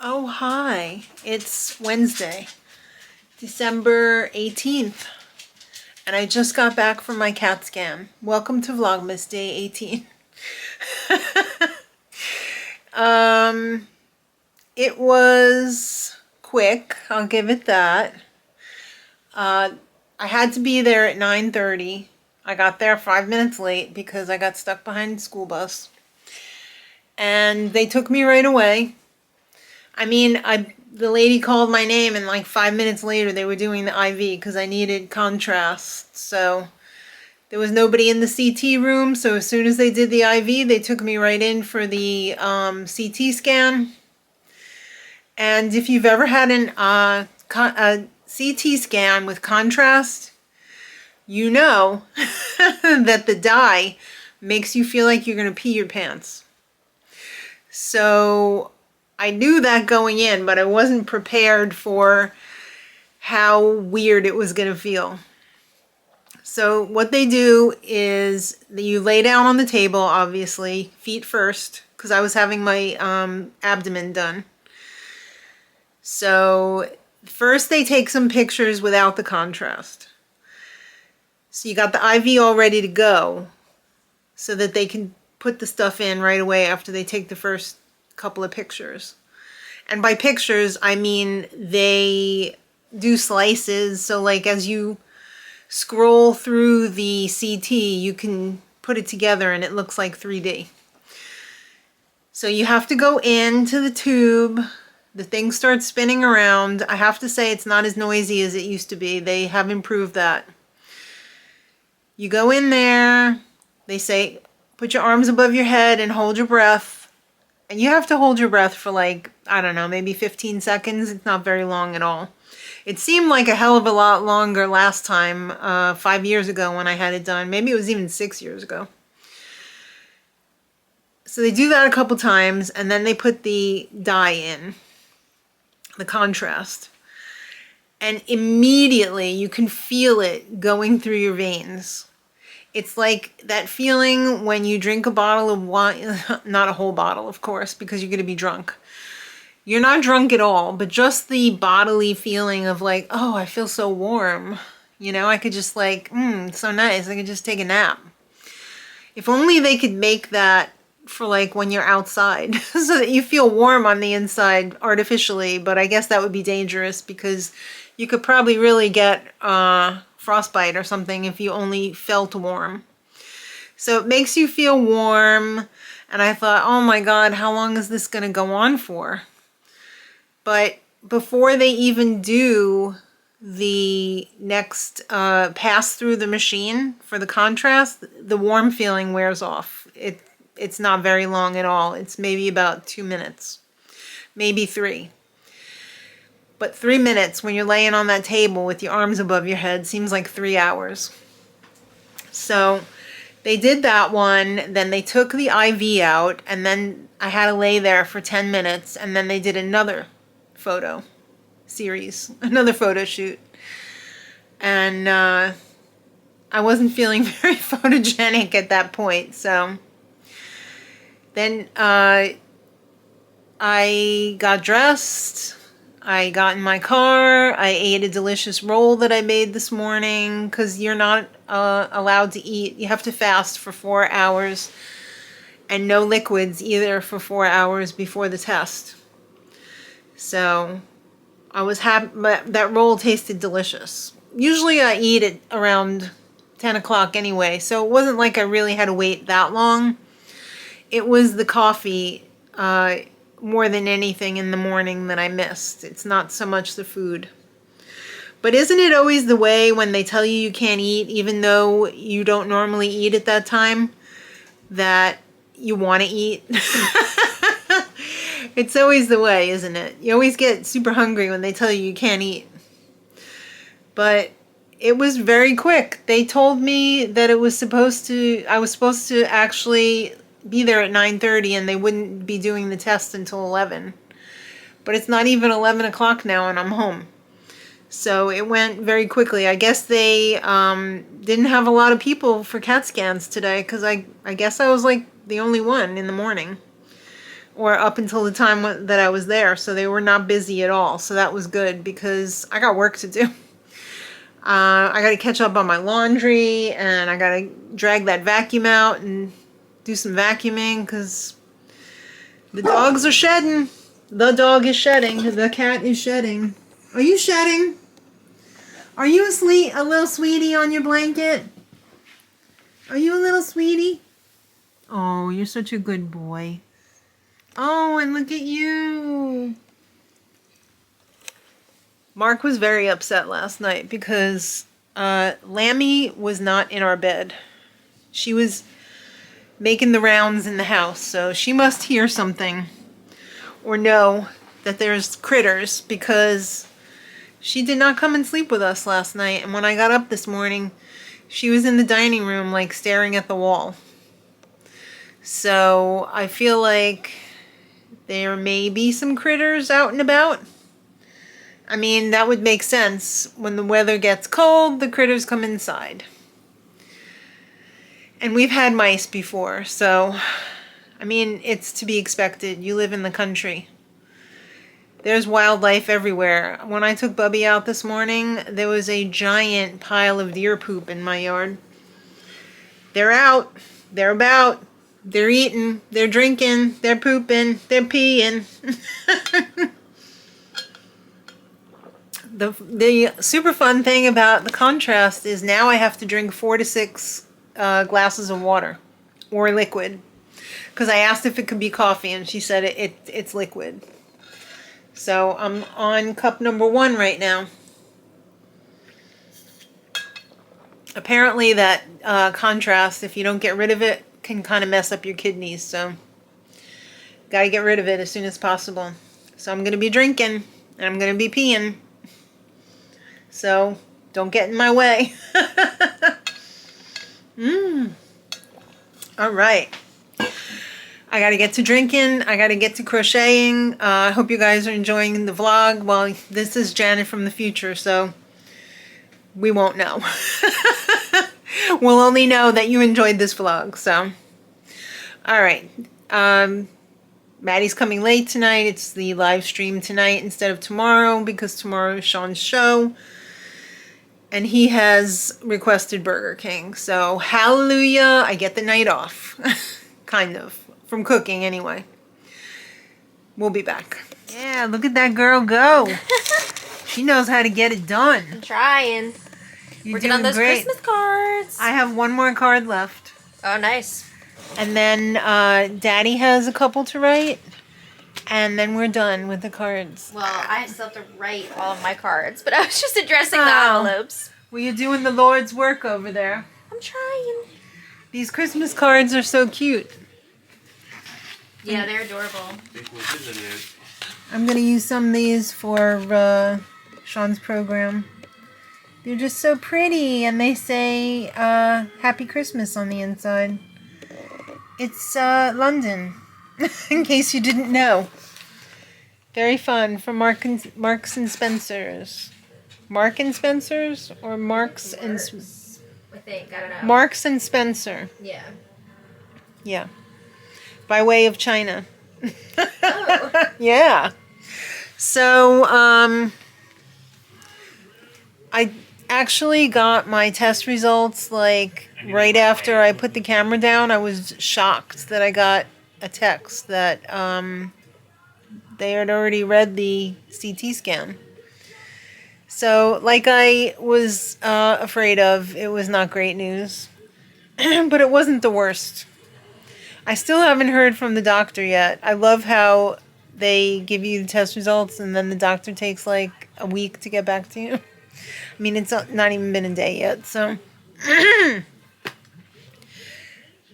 Oh, hi. It's Wednesday, December 18th, and I just got back from my CAT scan. Welcome to Vlogmas Day 18. um, it was quick, I'll give it that. I had to be there at 9:30. I got there 5 minutes late because I got stuck behind the school bus. And they took me right away. I mean, the lady called my name and like 5 minutes later they were doing the IV because I needed contrast. So there was nobody in the CT room. So as soon as they did the IV, they took me right in for the CT scan. And if you've ever had a CT scan with contrast, you know that the dye makes you feel like you're going to pee your pants. So I knew that going in, but I wasn't prepared for how weird it was going to feel. So what they do is you lay down on the table, obviously, feet first, because I was having my abdomen done. So first they take some pictures without the contrast. So you got the IV all ready to go so that they can put the stuff in right away after they take the first couple of pictures. And by pictures, I mean they do slices. So like as you scroll through the CT, you can put it together and it looks like 3D. So you have to go into the tube. The thing starts spinning around. I have to say it's not as noisy as it used to be. They have improved that. You go in there. They say, put your arms above your head and hold your breath. And you have to hold your breath for like, I don't know, maybe 15 seconds. It's not very long at all. It seemed like a hell of a lot longer last time, 5 years ago when I had it done. Maybe it was even 6 years ago. So they do that a couple times and then they put the dye in, the contrast. And immediately you can feel it going through your veins. It's like that feeling when you drink a bottle of wine, not a whole bottle, of course, because you're going to be drunk. You're not drunk at all, but just the bodily feeling of like, oh, I feel so warm. You know, I could just like, so nice. I could just take a nap. If only they could make that for like when you're outside so that you feel warm on the inside artificially, but I guess that would be dangerous because you could probably really get frostbite or something if you only felt warm. So it makes you feel warm, and I thought, oh my God, how long is this going to go on for? But before they even do the next pass through the machine for the contrast, the warm feeling wears off. It's not very long at all. It's maybe about 2 minutes, maybe 3. But 3 minutes when you're laying on that table with your arms above your head seems like 3 hours. So they did that one, then they took the IV out, and then I had to lay there for 10 minutes, and then they did another photo series, another photo shoot. And I wasn't feeling very photogenic at that point, so then I got dressed. I got in my car. I ate a delicious roll that I made this morning because you're not allowed to eat. You have to fast for 4 hours and no liquids either for 4 hours before the test. So I was happy, but that roll tasted delicious. Usually I eat it around 10 o'clock anyway, so it wasn't like I really had to wait that long. It was the coffee more than anything in the morning that I missed. It's not so much the food. But isn't it always the way when they tell you can't eat, even though you don't normally eat at that time, that you want to eat? It's always the way, isn't it? You always get super hungry when they tell you can't eat. But it was very quick. They told me that I was supposed to actually be there at 9:30 and they wouldn't be doing the test until 11. But it's not even 11 o'clock now and I'm home. So it went very quickly. I guess they didn't have a lot of people for CAT scans today because I guess I was like the only one in the morning. or up until the time that I was there. So they were not busy at all. So that was good because I got work to do. I got to catch up on my laundry, and I got to drag that vacuum out and do some vacuuming because the dogs are shedding. The dog is shedding. The cat is shedding. Are you shedding? Are you a little sweetie on your blanket? Are you a little sweetie? Oh, you're such a good boy. Oh, and look at you. Mark was very upset last night because Lammy was not in our bed. She was making the rounds in the house, so she must hear something or know that there's critters because she did not come and sleep with us last night. And when I got up this morning, she was in the dining room, like, staring at the wall. So I feel like there may be some critters out and about. I mean, that would make sense. When the weather gets cold, the critters come inside. And we've had mice before, so, I mean, it's to be expected. You live in the country. There's wildlife everywhere. When I took Bubby out this morning, there was a giant pile of deer poop in my yard. They're out. They're about. They're eating. They're drinking. They're pooping. They're peeing. The super fun thing about the contrast is now I have to drink 4 to 6 glasses of water or liquid. Because I asked if it could be coffee, and she said it's liquid. So I'm on cup number 1 right now. Apparently that contrast, if you don't get rid of it, can kind of mess up your kidneys. So got to get rid of it as soon as possible. So I'm going to be drinking, and I'm going to be peeing. So don't get in my way. All right. I got to get to drinking. I got to get to crocheting. I hope you guys are enjoying the vlog. Well, this is Janet from the future, so we won't know. We'll only know that you enjoyed this vlog. So, all right. Maddie's coming late tonight. It's the live stream tonight instead of tomorrow because tomorrow is Sean's show. And he has requested Burger King. So, hallelujah, I get the night off. Kind of. From cooking, anyway. We'll be back. Yeah, look at that girl go. She knows how to get it done. I'm trying. Working on those great. Christmas cards. I have one more card left. Oh, nice. And then Daddy has a couple to write. And then we're done with the cards. Well, I still have to write all of my cards, but I was just addressing the envelopes. Well, you're doing the Lord's work over there. I'm trying. These Christmas cards are so cute. Yeah, they're adorable. I'm going to use some of these for Sean's program. They're just so pretty, and they say Happy Christmas on the inside. It's London, in case you didn't know. Very fun from Marks and Spencer's. Mark and Spencer's or Marks and I think, I don't know. Marks and Spencer. Yeah. Yeah. By way of China. Oh. Yeah. So, I actually got my test results like right after I put the camera down. I was shocked that I got a text that they had already read the CT scan. So, like I was afraid of, it was not great news. But it wasn't the worst. I still haven't heard from the doctor yet. I love how they give you the test results and then the doctor takes like a week to get back to you. I mean, it's not even been a day yet, so.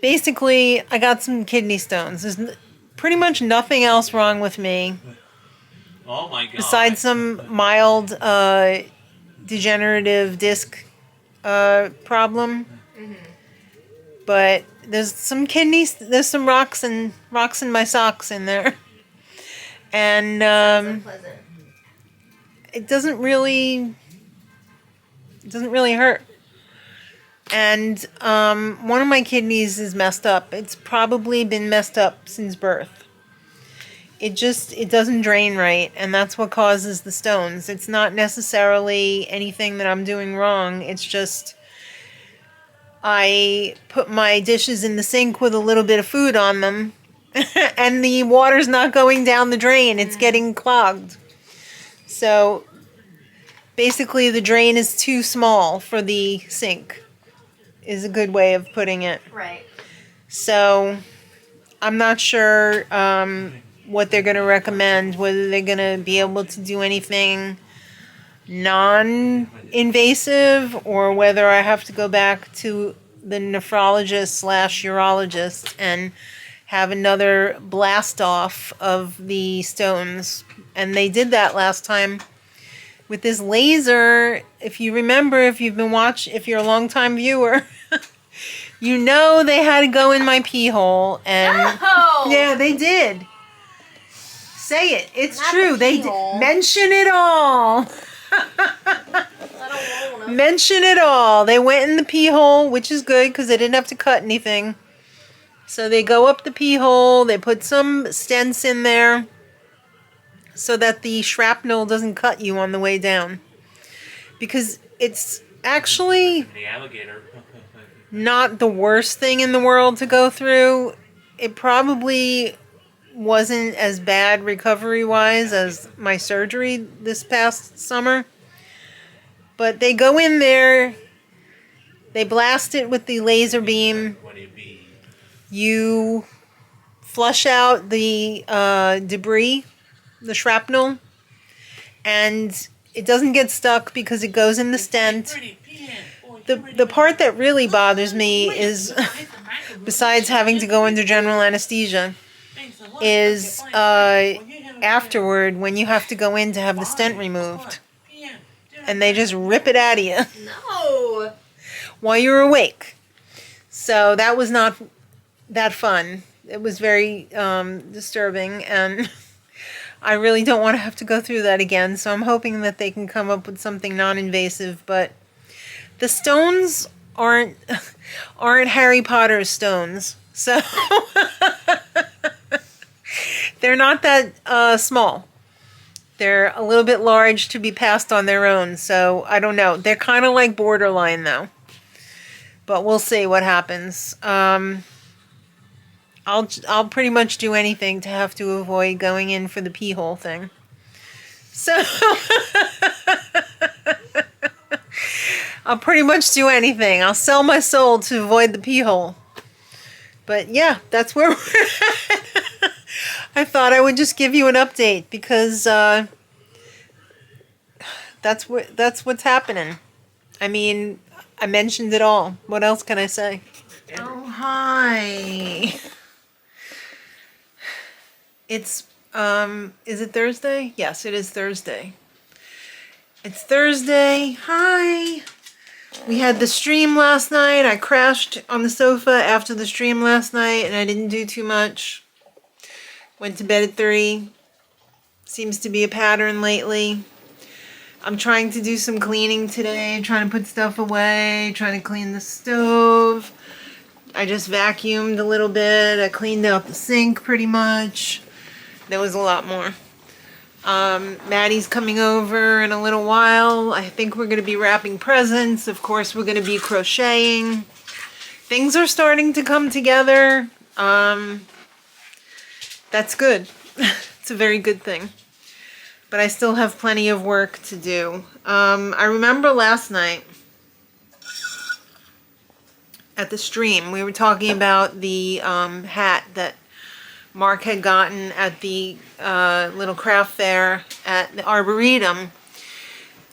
Basically, I got some kidney stones. There's pretty much nothing else wrong with me. Oh my God. Besides some mild degenerative disc problem. Mm-hmm. But there's some kidneys, there's some rocks in my socks in there. And Unpleasant. it doesn't really hurt. And one of my kidneys is messed up. It's probably been messed up since birth. it doesn't drain right, and that's what causes the stones. It's not necessarily anything that I'm doing wrong. It's just I put my dishes in the sink with a little bit of food on them and the water's not going down the drain. It's getting clogged. So basically the drain is too small for the sink is a good way of putting it. Right. So I'm not sure what they're going to recommend, whether they're going to be able to do anything non-invasive or whether I have to go back to the nephrologist / urologist and have another blast off of the stones. And they did that last time with this laser. If you remember, if you've been if you're a long time viewer, you know they had to go in my pee hole, and No! yeah, they did. Say it. It's Not true. the They pee hole. mention it all. I don't wanna. Mention it all. They went in the pee hole, which is good because they didn't have to cut anything. So they go up the pee hole. They put some stents in there so that the shrapnel doesn't cut you on the way down. Because it's actually The alligator. not the worst thing in the world to go through. It probably wasn't as bad recovery-wise as my surgery this past summer. But they go in there, they blast it with the laser beam, What do you be? you flush out the debris, the shrapnel, and it doesn't get stuck because it goes in the stent. The part that really bothers me is, besides having to go under general anesthesia, is afterward when you have to go in to have the stent removed. And they just rip it out of you No. while you're awake. So that was not that fun. It was very disturbing, and I really don't want to have to go through that again. So I'm hoping that they can come up with something non-invasive. But the stones aren't Harry Potter's stones, so they're not that small. They're a little bit large to be passed on their own, so I don't know. They're kind of like borderline, though. But we'll see what happens. I'll pretty much do anything to have to avoid going in for the pee hole thing. So I'll pretty much do anything. I'll sell my soul to avoid the pee hole. But yeah, that's where we're at. I thought I would just give you an update because that's what's happening. I mean, I mentioned it all. What else can I say? Oh, hi. It's is it Thursday? Yes, it is Thursday. It's Thursday. Hi. We had the stream last night. I crashed on the sofa after the stream last night and I didn't do too much. Went to bed at 3. Seems to be a pattern lately. I'm trying to do some cleaning today, trying to put stuff away, trying to clean the stove. I just vacuumed a little bit. I cleaned out the sink pretty much. There was a lot more. Maddie's coming over in a little while. I think we're going to be wrapping presents. Of course, we're going to be crocheting. Things are starting to come together. That's good. It's a very good thing. But I still have plenty of work to do. I remember last night at the stream, we were talking about the hat that Mark had gotten at the little craft fair at the Arboretum.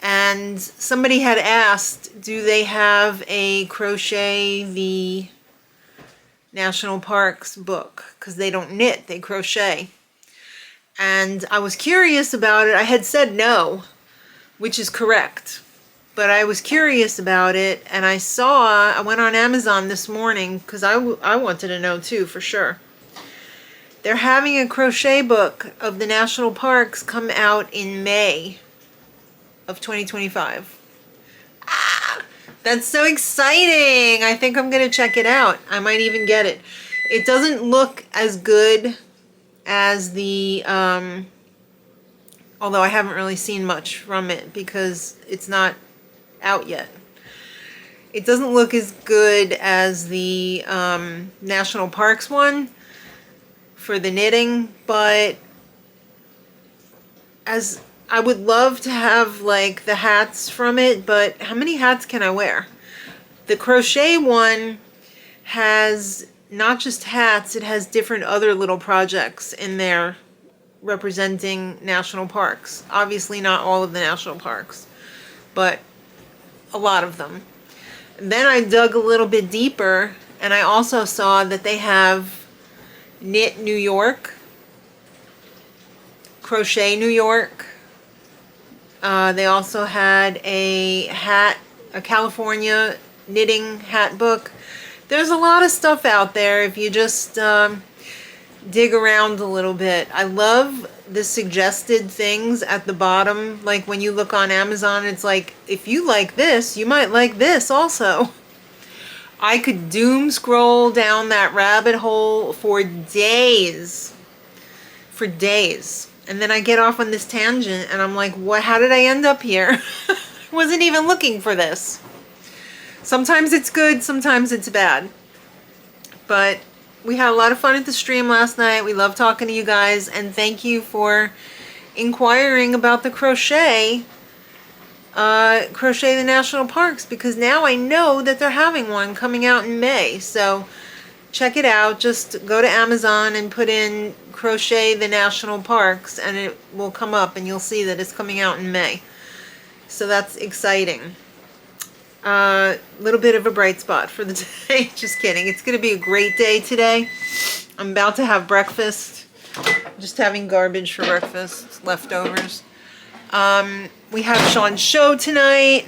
And somebody had asked, do they have a Crochet the National Parks book? Because they don't knit, they crochet. And I was curious about it. I had said no, which is correct. But I was curious about it, and I went on Amazon this morning, because I wanted to know too, for sure. They're having a crochet book of the national parks come out in May of 2025. Ah, that's so exciting! I think I'm going to check it out. I might even get it. It doesn't look as good as the, although I haven't really seen much from it because it's not out yet. It doesn't look as good as the National Parks one for the knitting, but as I would love to have like the hats from it, but how many hats can I wear? The crochet one has not just hats, it has different other little projects in there representing national parks. Obviously not all of the national parks, but a lot of them. And then I dug a little bit deeper and I also saw that they have Knit New York, Crochet New York. They also had a hat, a California knitting hat book. There's a lot of stuff out there if you just dig around a little bit. I love the suggested things at the bottom. Like when you look on Amazon, it's like, if you like this, you might like this also. I could doom scroll down that rabbit hole for days. For days. And then I get off on this tangent and I'm like, what? How did I end up here? I wasn't even looking for this. Sometimes it's good, sometimes it's bad. But we had a lot of fun at the stream last night. We love talking to you guys, and thank you for inquiring about the Crochet the National Parks, because now I know that they're having one coming out in May. So check it out. Just go to Amazon and put in Crochet the National Parks and it will come up and you'll see that it's coming out in May. So that's exciting. Little bit of a bright spot for the day. Just kidding. It's going to be a great day today. I'm about to have breakfast. Just having garbage for breakfast. Leftovers. We have Sean's show tonight.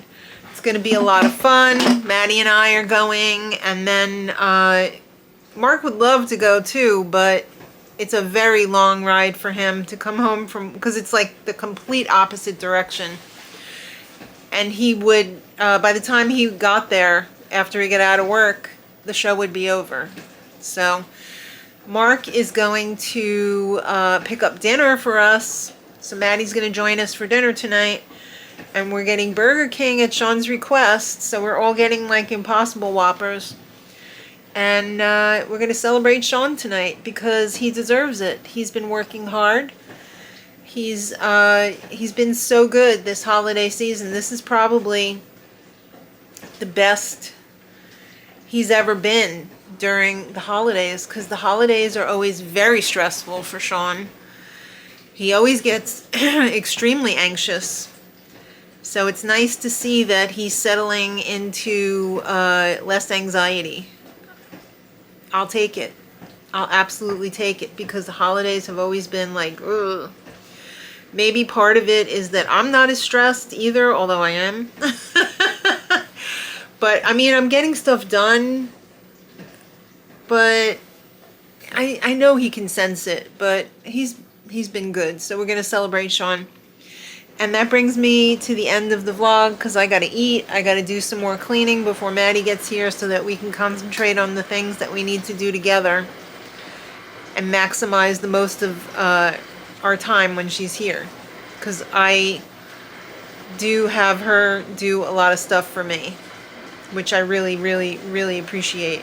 It's going to be a lot of fun. Maddie and I are going. And then Mark would love to go too, but it's a very long ride for him to come home from, because it's like the complete opposite direction. And he would, by the time he got there, after he got out of work, the show would be over. So Mark is going to pick up dinner for us. So Maddie's going to join us for dinner tonight. And we're getting Burger King at Sean's request. So we're all getting like Impossible Whoppers. And we're going to celebrate Sean tonight because he deserves it. He's been working hard. He's been so good this holiday season. This is probably the best he's ever been during the holidays, because the holidays are always very stressful for Sean. He always gets extremely anxious. So it's nice to see that he's settling into less anxiety. I'll take it. I'll absolutely take it, because the holidays have always been like, ugh. Maybe part of it is that I'm not as stressed either, although I am. But, I mean, I'm getting stuff done. But I know he can sense it. But he's been good. So we're going to celebrate Sean. And that brings me to the end of the vlog, because I got to eat. I got to do some more cleaning before Maddie gets here so that we can concentrate on the things that we need to do together. And maximize the most of our time when she's here, because I do have her do a lot of stuff for me, which I really, really, really appreciate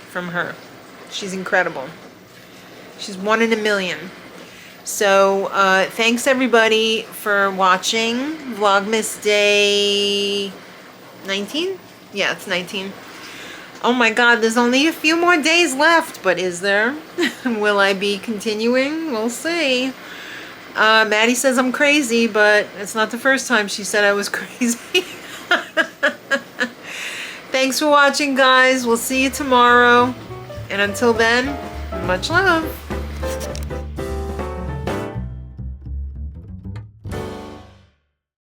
from her. She's incredible. She's one in a million. So thanks everybody for watching Vlogmas Day 19? Yeah, it's 19. Oh my god, there's only a few more days left, but is there? Will I be continuing? We'll see. Maddie says I'm crazy, but it's not the first time she said I was crazy. Thanks for watching, guys. We'll see you tomorrow. And until then, much love.